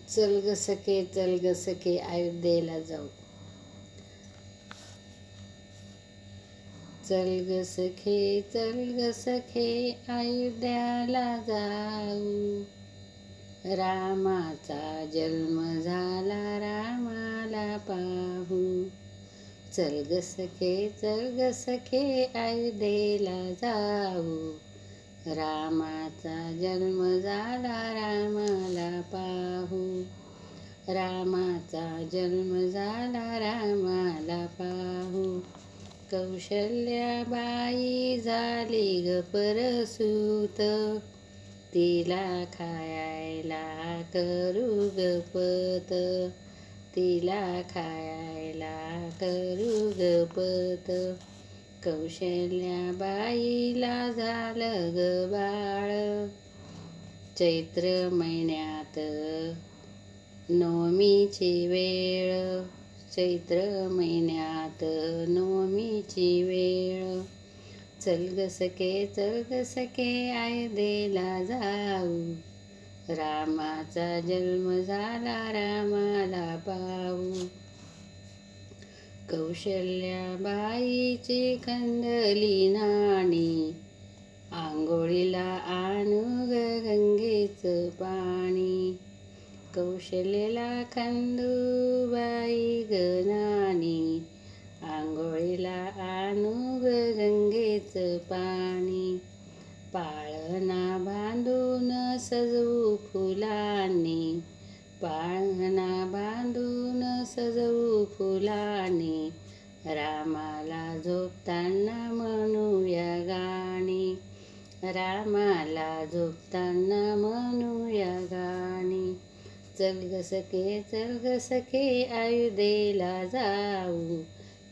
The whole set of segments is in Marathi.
चल ग सखे, चल ग सखे, अयोध्येला जाऊ. चल ग सखे, चल ग सखे, अयोध्याला जाऊ. रामाचा जन्म झाला, रामाला पाहू. चल ग सखे, चल ग सखे, अयोध्येला जाऊ. रामाचा जन्म झाला, रामाला पाहू. रामाचा जन्म झाला, रामाला पाहू. कौशल्याबाई झाली ग परसूत, तिला खायला करू ग पत. तिला खायला करू ग पत. कौशल्याबाईला झालं ग बाळ, चैत्र महिन्यात नवमीची वेळ. चैत्र महिन्यात नवमीची वेळ. चल ग सखे, चल ग सखे, अयोध्येला जाऊ. रामाचा जन्म झाला, रामाला पाहू. कौशल्याबाईची खंदली नाणी, आंघोळीला आणू ग गंगेचं पाणी. कौशल्याला खंदूबाई ग नाणी, आंघोळीला आणू ग गंगेचं पाणी. पाळणा बांधून सजवू फुलांनी, पाळणा बांधून सजवू फुलांनी. रामाला झोपताना म्हणूया गाणी, रामाला झोपताना म्हणूया गाणी. चल ग सखे, चल ग सखे, अयोध्येला जाऊ.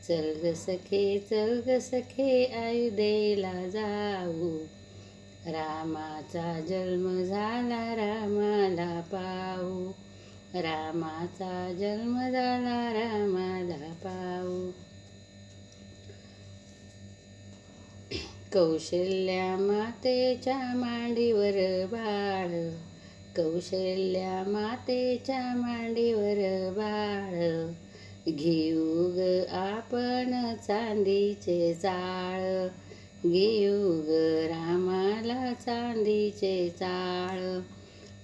चल ग सखे, चल ग सखे, अयोध्येला जाऊ. रामाचा जन्म झाला, रामाला पाहू. रामाचा जन्म झाला, रामाला पाहू. कौशल्या मातेच्या मांडीवर बाळ, कौशल्या मातेच्या मांडीवर बाळ. घेऊ ग आपण चांदीचे चाळ, घेऊ ग रामाला चांदीचे चाळ.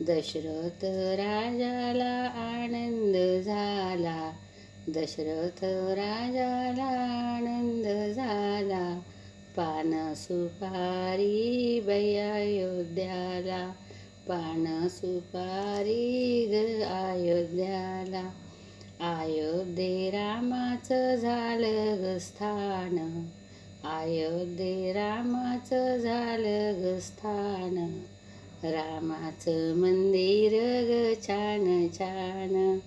दशरथ राजाला आनंद झाला, दशरथ राजाला आनंद झाला. पान सुपारी बाई अयोध्याला, पान सुपारी ग अयोध्याला. अयोध्ये रामाचं झालं ग स्थान, अयोध्ये रामाचं झालं ग स्थान. रामाचं मंदिर ग छान छान,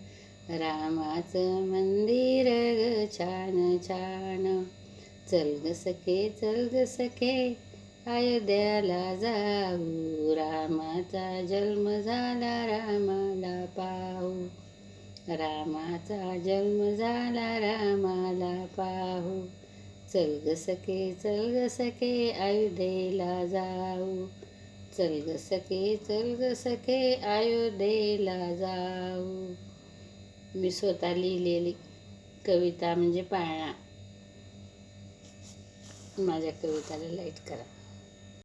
रामाचं मंदिर ग छान छान. चल ग सखे, चल ग सखे, अयोध्याला जाऊ. रामाचा जन्म झाला, रामाला पाहू. रामाचा जन्म झाला, रामाला पाहू. चल ग सखे, चल ग सखे, अयोध्येला जाऊ. चल ग सखे, चल ग सखे, अयोध्येला जाऊ. मी स्वतः लिहिलेली कविता म्हणजे पाळणा. माझ्या कविताला लाईक करा.